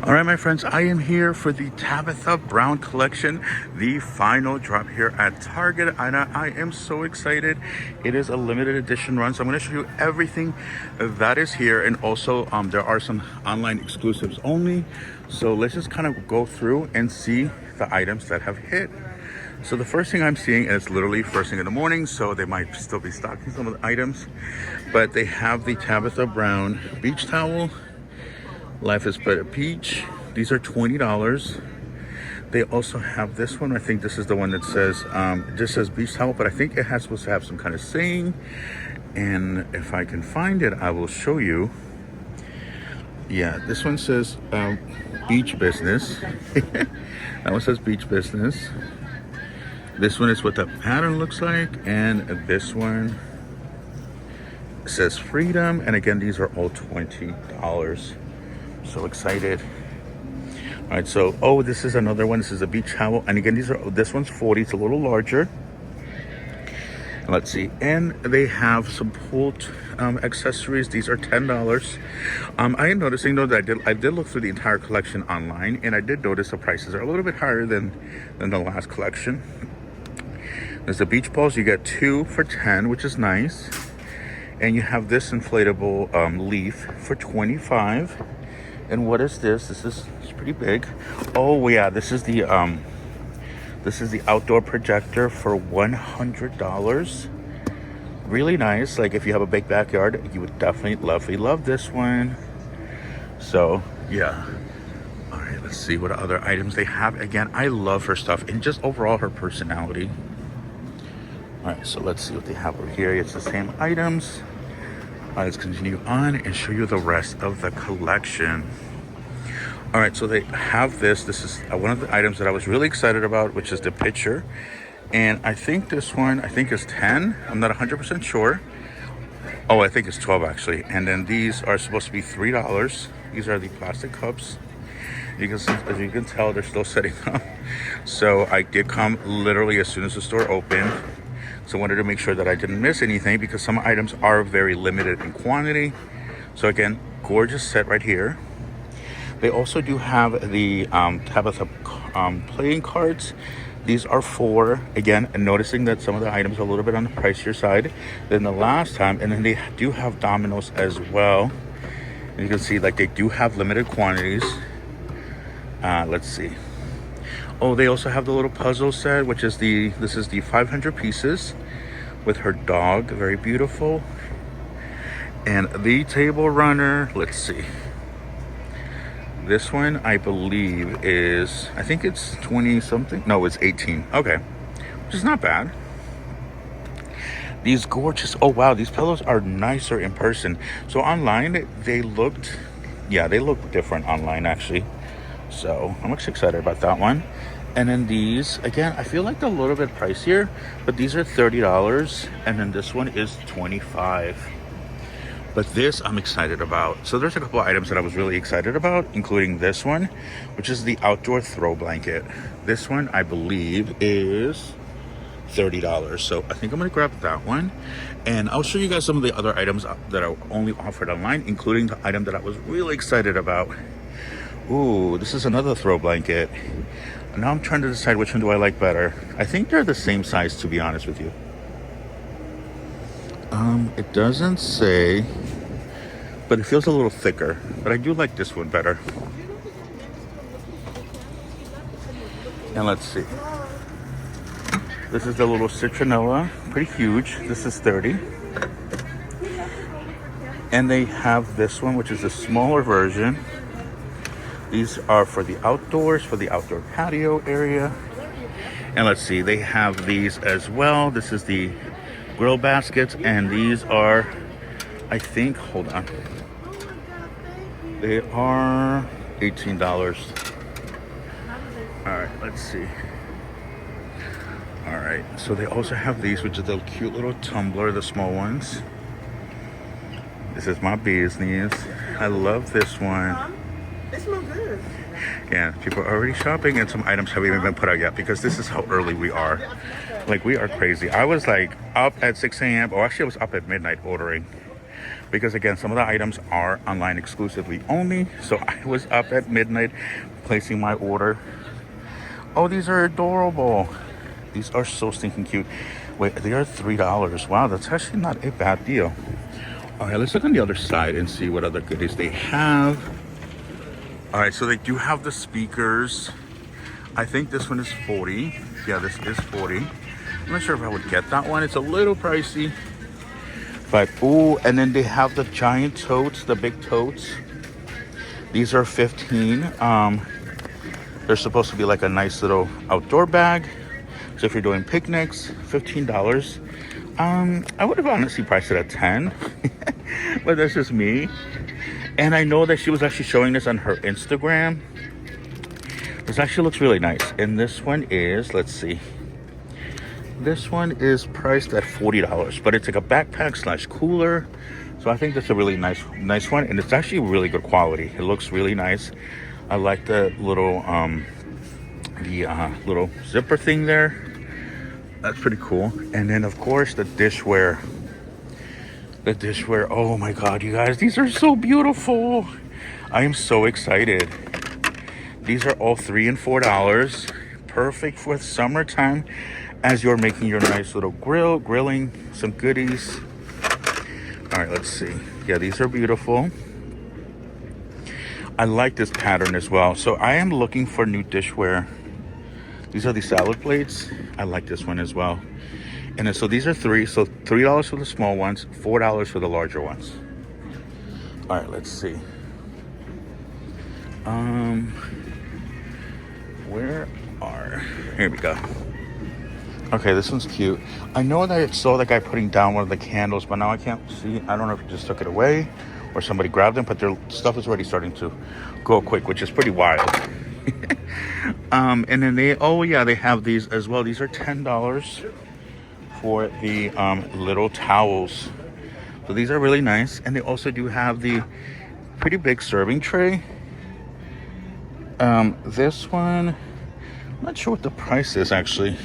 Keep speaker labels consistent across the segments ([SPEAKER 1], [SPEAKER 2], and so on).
[SPEAKER 1] All right, my friends, I am here for the Tabitha Brown collection, the final drop here at Target, and I am so excited. It is a limited edition run, so I'm going to show you everything that is here, and also there are some online exclusives only. So let's just kind of go through and see the items that have hit. So the first thing I'm seeing is literally first thing in the morning, so they might still be stocking some of the items, but they have the Tabitha Brown beach towel. Life is but a peach. These are $20. They also have this one. I think this is the one that says just says beach towel, but I think it has supposed to have some kind of saying, and if I can find it I will show you. Yeah, this one says beach business. That one says beach business. This one is what the pattern looks like, and this one says freedom, and again these are all $20. So excited. All right, so this is another one. This is a beach towel, and again this one's 40. It's a little larger. Let's see, and they have some pool accessories. These are $10. I am noticing though that I did look through the entire collection online, and I did notice the prices are a little bit higher than the last collection. There's the beach balls. You get 2 for $10, which is nice, and you have this inflatable leaf for $25. And what is this? This is pretty big. Oh yeah, this is the outdoor projector for $100. Really nice. Like if you have a big backyard, you would definitely love this one. So yeah. All right, let's see what other items they have. Again, I love her stuff and just overall her personality. All right, so let's see what they have over here. It's the same items. Let's continue on and show you the rest of the collection. All right, so they have this. This is one of the items that I was really excited about, which is the pitcher. And I think this one, is 10. I'm not 100% sure. Oh, I think it's 12 actually. And then these are supposed to be $3. These are the plastic cups. You can see, as you can tell, they're still setting up. So I did come literally as soon as the store opened. So I wanted to make sure that I didn't miss anything because some items are very limited in quantity. So again, gorgeous set right here. They also do have the Tabitha playing cards. These are $4. Again, and noticing that some of the items are a little bit on the pricier side than the last time. And then they do have dominoes as well. And you can see like they do have limited quantities. Let's see. Oh, they also have the little puzzle set, which is this is the 500 pieces with her dog, very beautiful. And the table runner, let's see. This one, I believe is, I think it's 20 something. No, it's 18. Okay, which is not bad. These gorgeous, oh wow, these pillows are nicer in person. So online, they look different online actually. So I'm actually excited about that one. And then these, again, I feel like they're a little bit pricier, but these are $30. And then this one is $25. But this I'm excited about. So there's a couple of items that I was really excited about, including this one, which is the outdoor throw blanket. This one, I believe, is $30. So I think I'm gonna grab that one. And I'll show you guys some of the other items that are only offered online, including the item that I was really excited about. Ooh, this is another throw blanket. Now I'm trying to decide which one do I like better. I think they're the same size, to be honest with you. It doesn't say, but it feels a little thicker. But I do like this one better. And let's see. This is the little citronella, pretty huge. This is $30. And they have this one, which is a smaller version. These are for the outdoors, for the outdoor patio area. And let's see, they have these as well. This is the grill baskets, and these are, I think, hold on. They are $18. All right, let's see. All right, so they also have these, which is the cute little tumbler, the small ones. This is my business. I love this one.
[SPEAKER 2] It smells good.
[SPEAKER 1] Yeah, people are already shopping, and some items haven't even been put out yet because this is how early we are. Like, we are crazy. I was like up at 6 a.m. or actually I was up at midnight ordering because again, some of the items are online exclusively only. So I was up at midnight placing my order. Oh, these are adorable. These are so stinking cute. Wait, they are $3. Wow, that's actually not a bad deal. All right, let's look on the other side and see what other goodies they have. All right, so they do have the speakers. I think this one is 40. Yeah, this is 40. I'm not sure if I would get that one. It's a little pricey. But, ooh, and then they have the giant totes, the big totes. These are 15. They're supposed to be like a nice little outdoor bag. So if you're doing picnics, $15. I would have honestly priced it at 10, but that's just me. And I know that she was actually showing this on her Instagram. This actually looks really nice. And this one is, let's see. This one is priced at $40, but it's like a backpack slash cooler. So I think that's a really nice one. And it's actually really good quality. It looks really nice. I like the little, little zipper thing there. That's pretty cool. And then of course the dishware. The dishware. Oh my God, you guys, these are so beautiful. I am so excited. These are all $3 and $4. Perfect for summertime as you're making your nice little grilling some goodies. All right, let's see. Yeah, these are beautiful. I like this pattern as well. So I am looking for new dishware. These are the salad plates. I like this one as well. And then, so these are $3 for the small ones, $4 for the larger ones. All right, let's see. Here we go. Okay, this one's cute. I know that I saw the guy putting down one of the candles, but now I can't see. I don't know if he just took it away or somebody grabbed them, but their stuff is already starting to go quick, which is pretty wild. And then they have these as well. These are $10 for the little towels. So these are really nice. And they also do have the pretty big serving tray. This one, I'm not sure what the price is actually.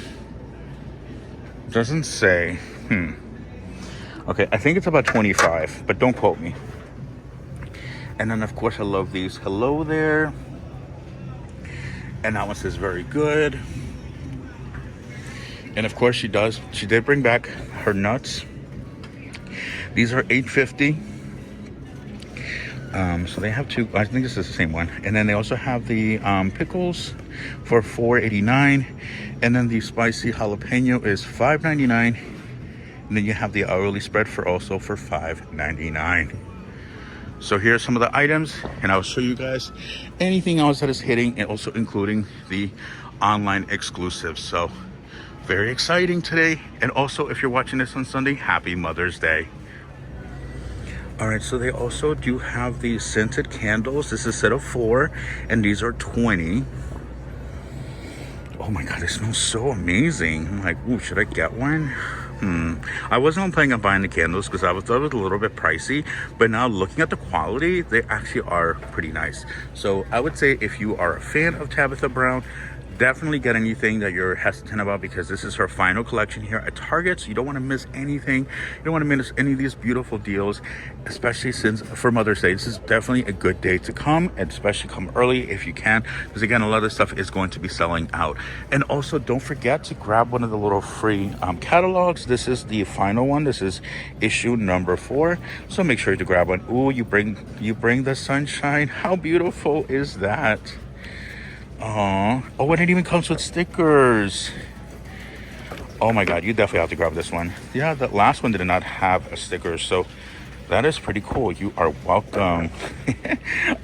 [SPEAKER 1] Doesn't say. Okay, I think it's about $25, but don't quote me. And then of course I love these. Hello there. And that one says very good. And of course she did bring back her nuts. These are $8.50. So they have two, I think this is the same one. And then they also have the pickles for $4.89. And then the spicy jalapeno is $5.99. And then you have the hourly spread for $5.99. So here's some of the items, and I'll show you guys anything else that is hitting, and also including the online exclusives. So very exciting today. And also, if you're watching this on Sunday, happy Mother's Day. All right, so they also do have these scented candles. This is a set of 4, and these are 20. Oh my God, they smell so amazing. I'm like, ooh, should I get one? I wasn't planning on buying the candles because I thought it was a little bit pricey, but now looking at the quality, they actually are pretty nice. So I would say if you are a fan of Tabitha Brown, definitely get anything that you're hesitant about, because this is her final collection here at Target. So you don't want to miss anything. You don't want to miss any of these beautiful deals, especially since for Mother's Day. This is definitely a good day to come, and especially come early if you can, because again, a lot of stuff is going to be selling out. And also don't forget to grab one of the little free catalogs. This is the final one. This is issue number 4. So make sure to grab one. Ooh, you bring the sunshine. How beautiful is that? Oh, and it even comes with stickers. Oh my God, you definitely have to grab this one. Yeah, the last one did not have a sticker, so that is pretty cool. You are welcome.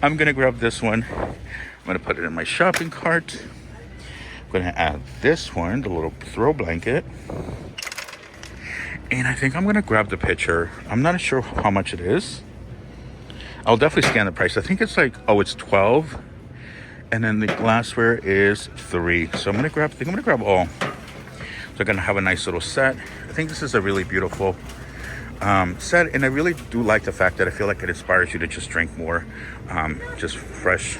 [SPEAKER 1] I'm gonna grab this one. I'm gonna put it in my shopping cart. I'm gonna add this one, the little throw blanket. And I think I'm gonna grab the picture. I'm not sure how much it is. I'll definitely scan the price. I think it's like, it's 12. And then the glassware is 3. So I'm gonna grab all. So I'm gonna have a nice little set. I think this is a really beautiful set, and I really do like the fact that I feel like it inspires you to just drink more, just fresh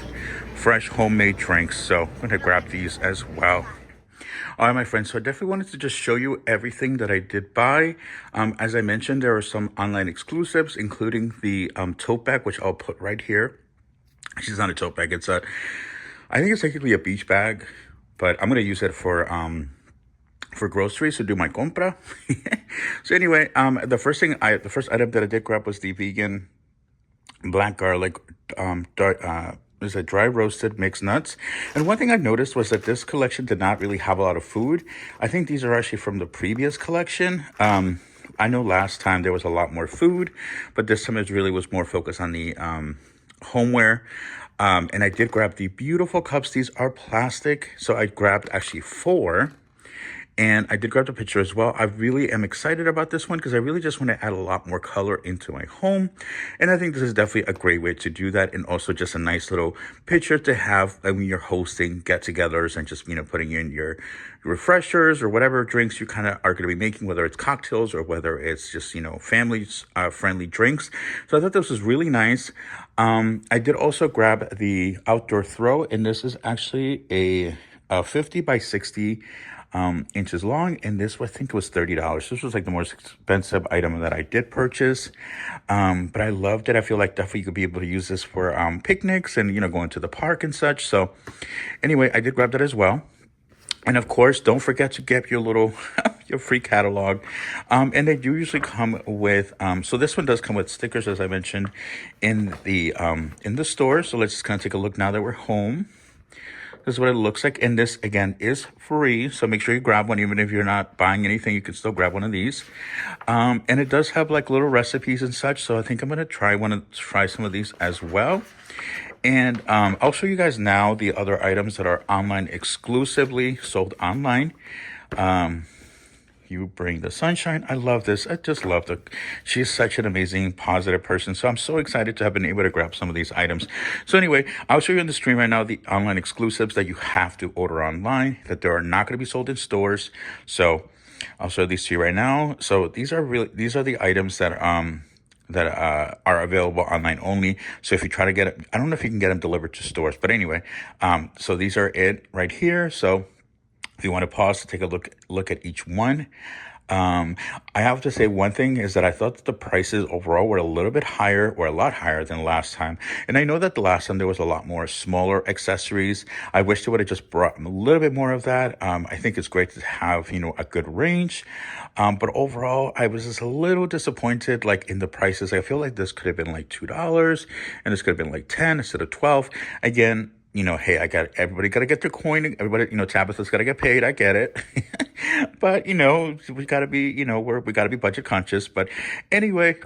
[SPEAKER 1] homemade drinks. So I'm gonna grab these as well. All right, my friends. So I definitely wanted to just show you everything that I did buy. As I mentioned, there are some online exclusives, including the tote bag, which I'll put right here. She's not a tote bag. I think it's technically a beach bag, but I'm gonna use it for groceries to do my compra. So anyway, the first item that I did grab was the vegan black garlic, is a dry roasted mixed nuts. And one thing I noticed was that this collection did not really have a lot of food. I think these are actually from the previous collection. I know last time there was a lot more food, but this time it really was more focused on the homeware. And I did grab the beautiful cups. These are plastic, so I grabbed actually 4. And I did grab the picture as well. I really am excited about this one because I really just want to add a lot more color into my home. And I think this is definitely a great way to do that. And also just a nice little picture to have when you're hosting get-togethers and just, putting in your refreshers or whatever drinks you kind of are going to be making, whether it's cocktails or whether it's just, family friendly drinks. So I thought this was really nice. I did also grab the outdoor throw, and this is actually a 50 by 60 inches long, and this I think was $30. This was like the most expensive item that I did purchase, but I loved it. I feel like definitely you could be able to use this for picnics and going to the park and such. So anyway, I did grab that as well. And of course, don't forget to get your little your free catalog. And they do usually come with so this one does come with stickers, as I mentioned, in the store. So let's just kind of take a look now that we're home. This is what it looks like. And this, again, is free. So make sure you grab one. Even if you're not buying anything, you can still grab one of these. And it does have like little recipes and such. So I think I'm going to try some of these as well. And I'll show you guys now the other items that are online exclusively sold online. You bring the sunshine. I love this. I just love she's such an amazing, positive person. So I'm so excited to have been able to grab some of these items. So anyway, I'll show you on the screen right now the online exclusives that you have to order online, that they are not going to be sold in stores. So I'll show these to you right now. So these are the items that are available online only. So if you try to get it, I don't know if you can get them delivered to stores, but anyway, so these are it right here. So if you want to pause to take a look at each one. I have to say one thing is that I thought that the prices overall were a little bit higher, or a lot higher than last time. And I know that the last time there was a lot more smaller accessories. I wish they would have just brought a little bit more of that. I think it's great to have, a good range. But overall, I was just a little disappointed, like in the prices. I feel like this could have been like $2 and this could have been like 10 instead of 12. Again, hey, everybody got to get their coin. Everybody, Tabitha's got to get paid. I get it. But, we got to be, we got to be budget conscious. But anyway,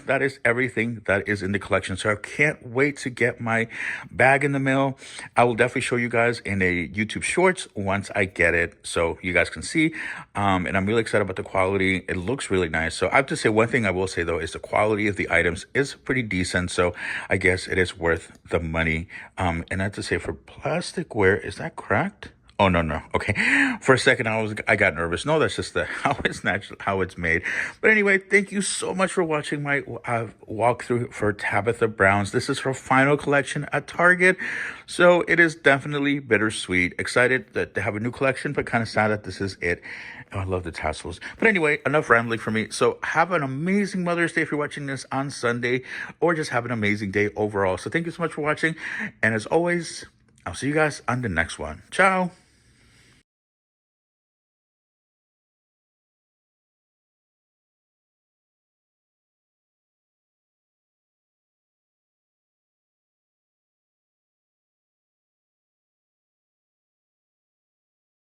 [SPEAKER 1] that is everything that is in the collection. So I can't wait to get my bag in the mail. I will definitely show you guys in a YouTube Shorts once I get it, so you guys can see. And I'm really excited about the quality. It looks really nice. So I have to say, one thing I will say, though, is the quality of the items is pretty decent. So I guess it is worth the money. And I have to say, for plasticware, is that cracked? Oh, no. Okay. For a second, I got nervous. No, that's just how it's made. But anyway, thank you so much for watching my walkthrough for Tabitha Brown's. This is her final collection at Target. So it is definitely bittersweet. Excited that they have a new collection, but kind of sad that this is it. Oh, I love the tassels. But anyway, enough rambling for me. So have an amazing Mother's Day if you're watching this on Sunday, or just have an amazing day overall. So thank you so much for watching. And as always, I'll see you guys on the next one. Ciao.